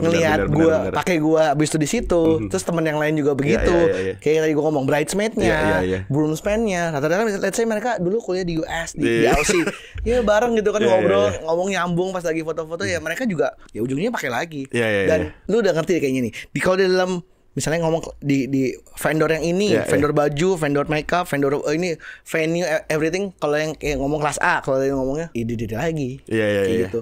ngelihat gue pakai gue abis itu di situ, terus temen yang lain juga begitu. Kayak tadi gue ngomong bridesmaid-nya, groomsmen-nya. Rata-rata let's say mereka dulu kuliah di US, di Aussie, ya bareng gitu kan ngobrol, ngomong nyambung pas lagi foto-foto ya mereka juga ya ujungnya pakai lagi. Dan lu udah ngerti kayaknya nih. Kalau di dalam misalnya ngomong di vendor yang ini, vendor baju, vendor makeup, vendor ini venue everything, kalau yang kayak ngomong kelas A, kalau yang ngomongnya ide lagi. Kayak gitu.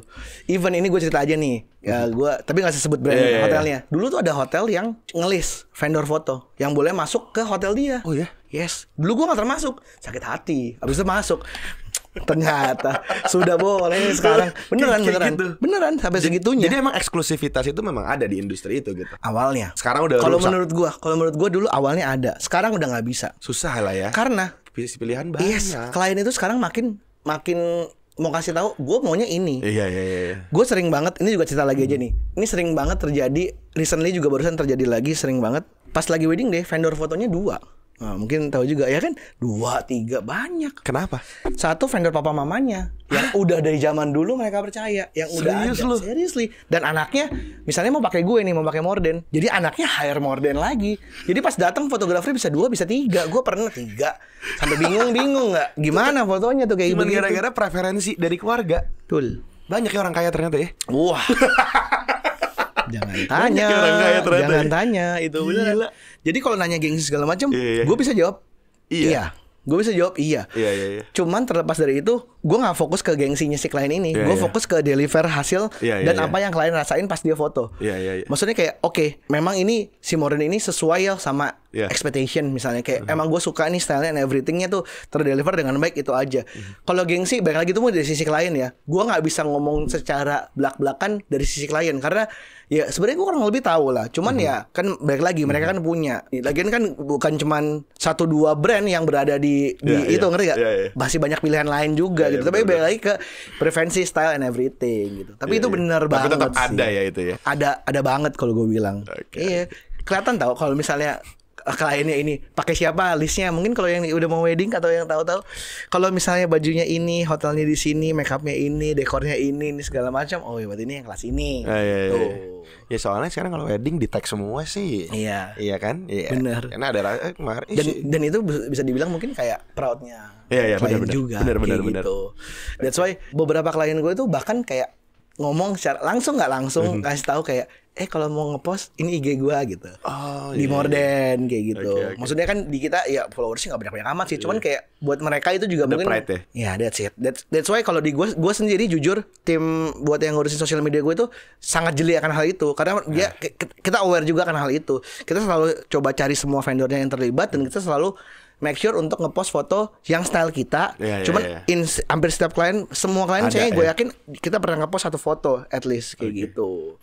Even ini gue cerita aja nih. Ya gue tapi nggak sebut brand hotelnya. Dulu tuh ada hotel yang ngelis vendor foto yang boleh masuk ke hotel dia.
Oh ya?
Yes. Dulu gue nggak termasuk, sakit hati. Abis itu masuk. Ternyata sudah boleh sekarang. Beneran gitu. Beneran sampai segitunya.
Jadi emang eksklusivitas itu memang ada di industri itu gitu.
Awalnya.
Sekarang udah
kalau menurut gua dulu awalnya ada. Sekarang udah nggak bisa.
Susah lah ya.
Karena
pilihan banyak.
Yes, klien itu sekarang makin mau kasih tahu gue maunya ini.
Iya.
Gue sering banget, ini juga cerita lagi aja nih. Ini sering banget terjadi, recently juga barusan terjadi lagi, sering banget. Pas lagi wedding deh, vendor fotonya 2. Nah, mungkin tahu juga ya kan 2, 3 banyak.
Kenapa?
Satu vendor papa mamanya yang udah dari zaman dulu mereka percaya, yang udah ada. Seriously. Dan anaknya misalnya mau pakai gue nih, mau pakai Morden. Jadi anaknya hire Morden lagi. Jadi pas datang fotografer bisa 2, bisa 3. Gue pernah 3. Sampai bingung nggak? Gimana fotonya tuh kayak
cuman gara-gara preferensi dari keluarga.
Betul.
Banyak ya orang kaya ternyata ya.
Wah. Jangan tanya itu benar. Jadi kalau nanya gengsi segala macam, gue bisa jawab iya. Gue bisa jawab iya. Cuman terlepas dari itu, gue nggak fokus ke gengsinya si klien ini. Gue fokus ke deliver hasil dan apa yang klien rasain pas dia foto. Maksudnya kayak oke, memang ini si Morden ini sesuai ya sama expectation misalnya kayak emang gue suka nih stylenya and everythingnya tuh terdeliver dengan baik, itu aja. Kalau gengsi balik lagi tuh dari sisi klien ya. Gue nggak bisa ngomong secara belak-belakan dari sisi klien karena ya sebenarnya gue kurang lebih tahu lah. Cuman ya kan balik lagi mereka kan punya. Lagian kan bukan cuman 1-2 brand yang berada di itu ngerti gak? Masih banyak pilihan lain juga gitu. Tapi balik lagi ke preferensi style and everything gitu. Tapi itu benar banget.
Tapi tetap ada ya itu ya.
Ada banget kalau gue bilang. Iya. Kelihatan tau kalau misalnya kliennya ini pakai siapa listnya. Mungkin kalau yang udah mau wedding atau yang tahu-tahu, kalau misalnya bajunya ini, hotelnya di sini, makeupnya ini, dekornya ini segala macam. Oh ya berarti ini yang kelas ini.
Ya soalnya sekarang kalau wedding di tag semua sih. Iya kan? Iya.
Bener.
Karena ada kemarin.
Dan itu bisa dibilang mungkin kayak proudnya.
Iya
klien
benar
juga.
Benar.
Gitu. That's why beberapa klien gue itu bahkan kayak ngomong secara langsung nggak langsung kasih tahu kayak kalau mau ngepost ini IG gue gitu. Di Morden kayak gitu. Maksudnya kan di kita ya followersnya nggak banyak-banyak amat sih. Cuman kayak buat mereka itu juga mungkin
pride
ya that's it. That's why kalau di gue sendiri jujur tim buat yang ngurusin sosial media gue itu sangat jeli akan hal itu. Karena dia kita aware juga akan hal itu. Kita selalu coba cari semua vendornya yang terlibat dan kita selalu make sure untuk ngepost foto yang style kita. Cuman hampir setiap klien, semua klien saya gue yakin kita pernah ngepost 1 foto at least kayak gitu.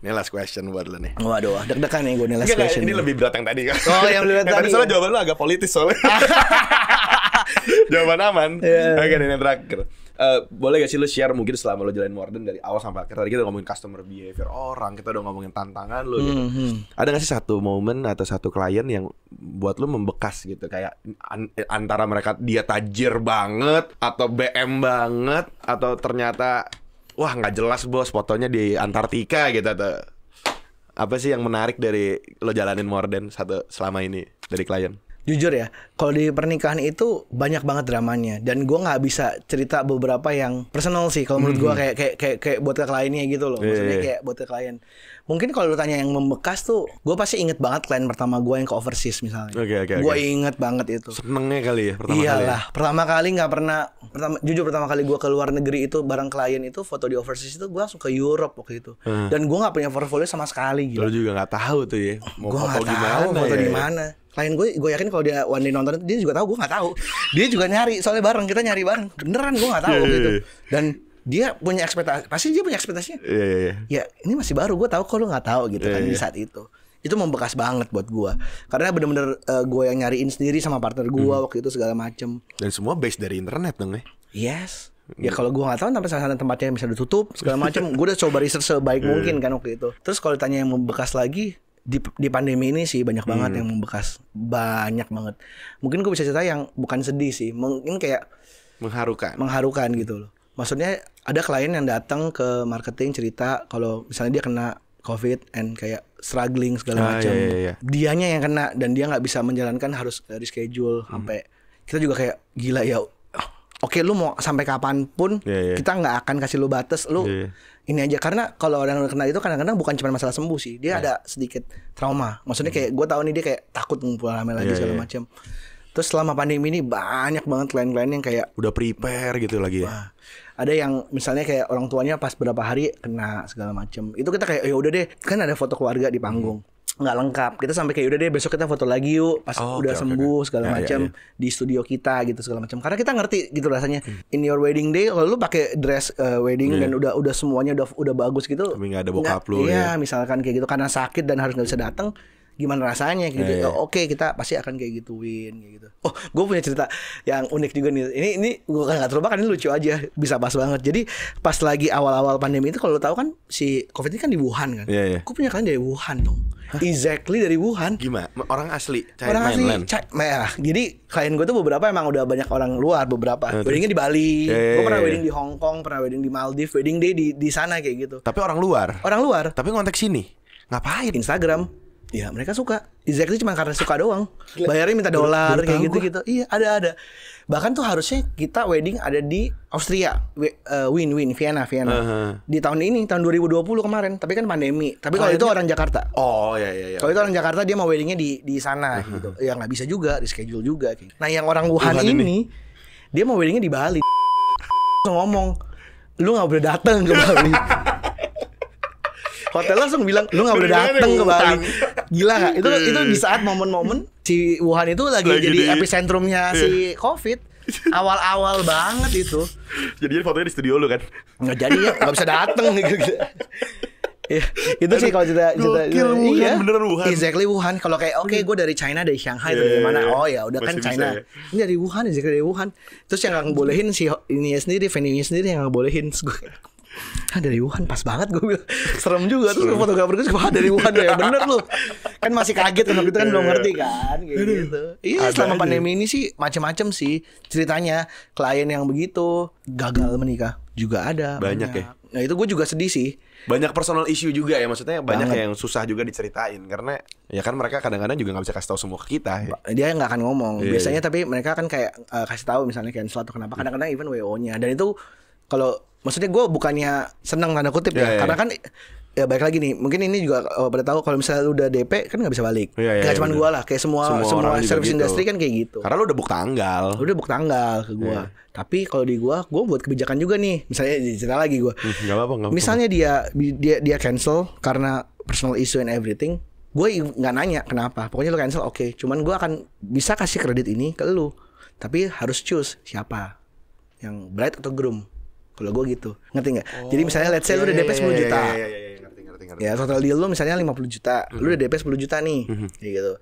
Ini last question buat lo nih.
Waduh, deg-degan nih gue nih last question.
Ini lebih berat yang tadi kan.
Yang lebih berat tadi.
Soalnya jawaban lo agak politis soalnya. Jawaban aman. Oke, ini terakhir. Boleh gak sih lo share mungkin selama lo jalanin Morden dari awal sampai akhir. Tadi kita udah ngomongin customer behavior orang, kita udah ngomongin tantangan lo gitu. Ada gak sih satu momen atau satu klien yang buat lo membekas gitu, kayak antara mereka dia tajir banget atau BM banget, atau ternyata wah nggak jelas bos fotonya di Antartika gitu, atau apa sih yang menarik dari lo jalanin Morden selama ini dari klien?
Jujur ya, kalau di pernikahan itu banyak banget dramanya dan gue nggak bisa cerita beberapa yang personal sih. Kalau menurut gue kayak buat ke kliennya gitu loh. Maksudnya kayak buat ke klien. Mungkin kalau lu tanya yang membekas tuh, gue pasti inget banget klien pertama gue yang ke overseas misalnya. Gue inget banget itu.
Senengnya kali ya pertama kali.
Iyalah, pertama kali nggak pernah. Jujur pertama kali gue ke luar negeri itu bareng klien itu foto di overseas itu gue langsung ke Europe waktu itu. Dan gue nggak punya portfolio sama sekali.
Lu juga nggak tahu tuh ya.
Gue nggak tahu foto di mana. Klien gue yakin kalau dia one day nonton dia juga tahu, gue nggak tahu. Dia juga nyari, soalnya kita nyari bareng. Beneran gue nggak tahu gitu. Dan dia punya ekspektasi, pasti dia punya ekspektasinya. Ya ini masih baru, gue tahu kalau lu nggak tahu gitu kan di saat itu. Itu membekas banget buat gue. Karena bener-bener gue yang nyariin sendiri sama partner gue waktu itu segala macem.
Dan semua base dari internet dong ya.
Yes. Ya kalau gue nggak tahu sampai sana tempatnya bisa ditutup segala macam. Gue udah coba research sebaik mungkin kan waktu itu. Terus kalau ditanya yang membekas lagi di pandemi ini sih banyak banget yang membekas, banyak banget. Mungkin gue bisa cerita yang bukan sedih sih, mungkin kayak mengharukan gitu loh. Maksudnya ada klien yang datang ke marketing cerita kalau misalnya dia kena COVID and kayak struggling segala macam. Dianya yang kena dan dia nggak bisa menjalankan, harus reschedule sampai kita juga kayak gila ya. Oke, lu mau sampai kapanpun kita nggak akan kasih lu batas, lu ini aja. Karena kalau orang kena itu kadang-kadang bukan cuma masalah sembuh sih, dia ada sedikit trauma. Maksudnya kayak gue tahu nih dia kayak takut ngumpul rame lagi segala macam. Terus selama pandemi ini banyak banget klien-klien yang kayak
udah prepare gitu lagi ya.
Ada yang misalnya kayak orang tuanya pas berapa hari kena segala macam. Itu kita kayak ya udah deh, kan ada foto keluarga di panggung. Nggak lengkap, kita sampai kayak udah deh besok kita foto lagi yuk pas udah sembuh segala macam di studio kita gitu segala macam, karena kita ngerti gitu rasanya in your wedding day kalau lu pakai dress wedding dan udah semuanya udah bagus gitu
tapi nggak ada bokap lu
misalkan kayak gitu karena sakit dan harus nggak bisa datang, gimana rasanya gitu. Oke, kita pasti akan kayak gituin kayak gitu. Oh, gue punya cerita yang unik juga nih. Ini gue kan nggak terlupakan, ini lucu aja, bisa pas banget. Jadi pas lagi awal-awal pandemi itu, kalau lo tahu kan si COVID ini kan di Wuhan kan. Gue punya klien dari Wuhan dong. Exactly dari Wuhan.
Gimana? Orang asli.
Orang asli. Jadi klien gue tuh beberapa emang udah banyak orang luar, beberapa. Weddingnya di Bali. Gue pernah wedding di Hong Kong, pernah wedding di Maldives, wedding day di sana kayak gitu.
Tapi orang luar.
Orang luar.
Tapi ngontek sini. Ngapain?
Instagram. Ya mereka suka. Exactly cuma karena suka doang. Bayarnya minta dolar kayak gitu-gitu. Iya, ada. Bahkan tuh harusnya kita wedding ada di Austria, Vienna. Di tahun ini, tahun 2020 kemarin. Tapi kan pandemi. Tapi kalau itu orang Jakarta.
Oh iya.
Kalau itu orang Jakarta, dia mau weddingnya di sana gitu. Ya nggak bisa juga, di schedule juga. Nah yang orang Wuhan ini, dia mau weddingnya di Bali. Ngomong, lu nggak boleh datang ke Bali. Hotel langsung bilang lu nggak boleh datang ke Bali. Gila nggak? Itu di saat momen-momen si Wuhan itu lagi jadi epicentrumnya si COVID. Awal-awal banget itu.
Jadi fotonya di studio lu kan?
Nggak jadi ya, nggak bisa datang gitu. Ya, itu sih kalau cerita
iya, beneran Wuhan.
Exactly Wuhan. Kalau kayak oke, gue dari China, dari Shanghai, dari mana? Oh ya, udah kan China. Ini dari Wuhan, exactly dari Wuhan. Terus yang nggak bolehin si ininya sendiri, venue-nya sendiri yang nggak bolehin. Dari Wuhan pas banget gue bilang. Serem juga. Terus fotografer gue dari Wuhan ya. Bener lu. Kan masih kaget kan waktu itu kan belum ngerti kan kayak gitu. Iya, selama pandemi ini sih macam-macam sih ceritanya. Klien yang begitu gagal menikah juga ada.
Banyak ya.
Nah itu gue juga sedih sih.
Banyak personal issue juga ya. Maksudnya banyak yang susah juga diceritain. Karena ya kan mereka kadang-kadang juga gak bisa kasih tahu semua ke kita ya.
Dia gak akan ngomong biasanya. Tapi mereka kan kayak kasih tahu misalnya cancel atau kenapa. Kadang-kadang even WO-nya. Dan itu kalau maksudnya gue bukannya seneng tanda kutip karena kan ya baik lagi nih, mungkin ini juga pada tahu kalau misalnya lu udah DP kan nggak bisa balik. Gak cuma gue lah, kayak semua service industry kan kayak gitu.
Karena lu udah book tanggal.
Ke gue. Tapi kalau di gue buat kebijakan juga nih. Misalnya cerita lagi gue.
Gak apa-apa.
Misalnya dia cancel karena personal issue and everything. Gue nggak nanya kenapa. Pokoknya lu cancel, oke. Cuman gue akan bisa kasih kredit ini ke lu. Tapi harus choose siapa, yang bride atau groom. Kalau gue gitu, ngerti gak? Jadi misalnya let's say lu udah DP 10 juta. Ngerti. Ya total deal lu misalnya 50 juta. Lu udah DP 10 juta nih. Kayak gitu.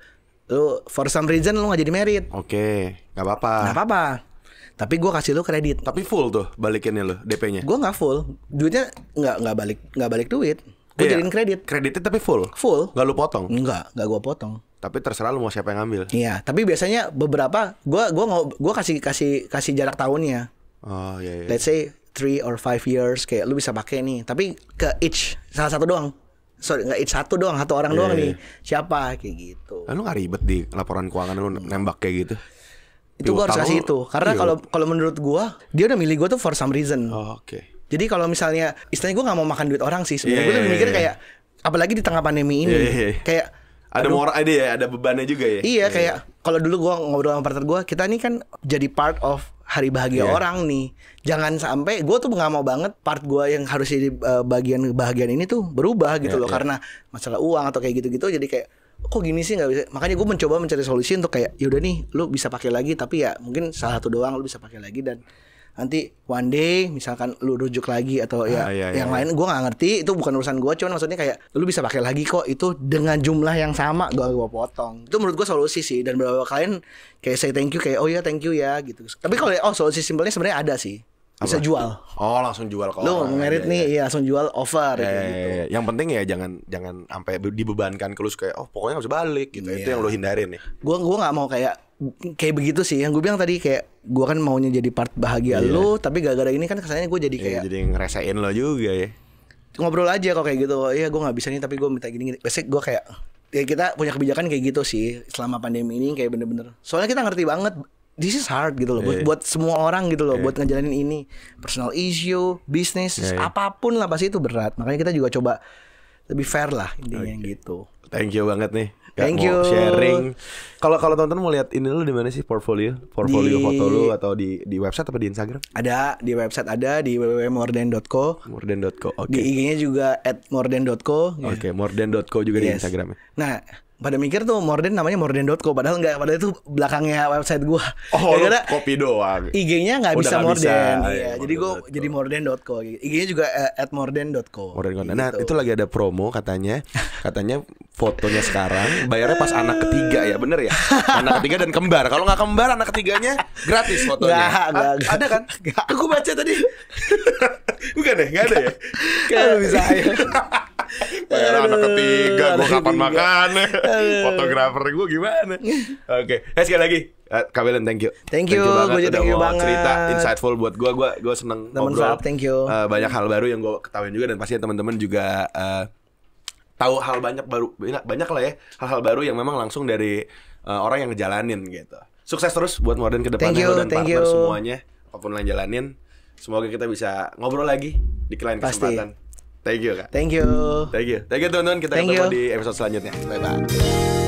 Lu for some reason lu gak jadi married.
Oke, gak apa-apa.
Tapi gue kasih lu kredit.
Tapi full tuh balikinnya lu DP-nya.
Gue gak full. Duitnya gak balik duit. Gue jadiin kredit.
Kreditnya tapi full?
Full.
Gak lu potong?
Gak gue potong.
Tapi terserah lu mau siapa yang ngambil.
Iya, tapi biasanya beberapa gue kasih jarak tahunnya.
Oh iya.
Let's say 3 or 5 years kayak lu bisa pakai nih, tapi ke each salah satu doang. sorry nggak satu orang doang nih, siapa kayak gitu.
Lu nggak ribet di laporan keuangan lu nembak kayak gitu?
Itu gue harus kasih itu karena kalau menurut gue dia udah milih gue tuh for some reason.
Oke.
Jadi kalau misalnya istilahnya gue nggak mau makan duit orang sih sebenarnya, gue lebih mikir kayak apalagi di tengah pandemi ini kayak
ada moral ada bebannya juga ya.
Iya kayak kalau dulu gue ngobrol sama partner gue, kita nih kan jadi part of hari bahagia orang nih. Jangan sampai gue tuh nggak mau banget part gue yang harus jadi bagian kebahagiaan ini tuh berubah gitu loh karena masalah uang atau kayak gitu-gitu. Jadi kayak kok gini sih nggak bisa. Makanya gue mencoba mencari solusi untuk kayak yaudah nih lu bisa pakai lagi, tapi ya mungkin salah satu doang lu bisa pakai lagi, dan nanti one day misalkan lu rujuk lagi atau yang lain gue nggak ngerti, itu bukan urusan gue, cuman maksudnya kayak lu bisa pakai lagi kok itu dengan jumlah yang sama, gue potong. Itu menurut gue solusi sih, dan beberapa kalian kayak say thank you kayak oh ya thank you ya gitu. Tapi kalau solusi simpelnya sebenarnya ada sih, bisa jual.
Oh langsung jual.
Lu merit nih langsung jual over gitu.
Yang penting ya jangan sampai dibebankan ke lu kayak pokoknya harus balik gitu. Itu yang lu hindarin nih.
Gue nggak mau kayak begitu sih. Yang gue bilang tadi kayak gue kan maunya jadi part bahagia lu, tapi gara-gara ini kan kesannya gue jadi kayak
jadi ngerasain lo juga ya.
Ngobrol aja kok kayak gitu. Iya gue nggak bisa nih tapi gue minta gini. Biasanya gue kayak kita punya kebijakan kayak gitu sih selama pandemi ini, kayak bener-bener. Soalnya kita ngerti banget this is hard gitu loh buat semua orang gitu loh, buat ngejalanin ini, personal issue, bisnis, apapun lah pasti itu berat. Makanya kita juga coba lebih fair lah intinya gitu.
Thank you banget nih.
Thank you
sharing. Kalau teman-teman mau lihat ini lu di mana sih, portfolio foto lu, atau di website apa di Instagram?
Ada di website, ada di www.morden.co.
Morden.co.
Di IG-nya juga @morden.co.
Oke, morden.co juga di Instagram.
Nah, pada mikir tuh Morden namanya morden.co, padahal enggak, padahal itu belakangnya website gua.
Karena copy doang.
IG-nya enggak bisa Morden. Iya, jadi gua jadi morden.co. IG-nya juga @morden.co.
Nah, itu lagi ada promo katanya fotonya sekarang bayarnya pas anak ketiga ya, bener ya? Anak ketiga dan kembar. Kalau nggak kembar, anak ketiganya gratis fotonya.
Nggak.
Ada kan? Aku baca tadi. Bukan deh, nggak ada ya?
Kalau bisa ya.
Bayar anak ketiga, gue kapan makan? Fotografer gue gimana? Oke, sekali lagi Kak Belen, thank you.
Thank you banget udah mau
banget cerita insightful buat gue seneng ngobrol.
Thank you.
Banyak hal baru yang gue ketahuin juga, dan pastinya teman-teman juga tahu hal banyak lah ya, hal-hal baru yang memang langsung dari orang yang ngejalanin gitu. Sukses terus buat Morden ke depannya dan partner semuanya, apapun yang jalanin. Semoga kita bisa ngobrol lagi di lain kesempatan. Thank you Kak.
Thank you
teman-teman. Kita ketemu di episode selanjutnya. Bye bye.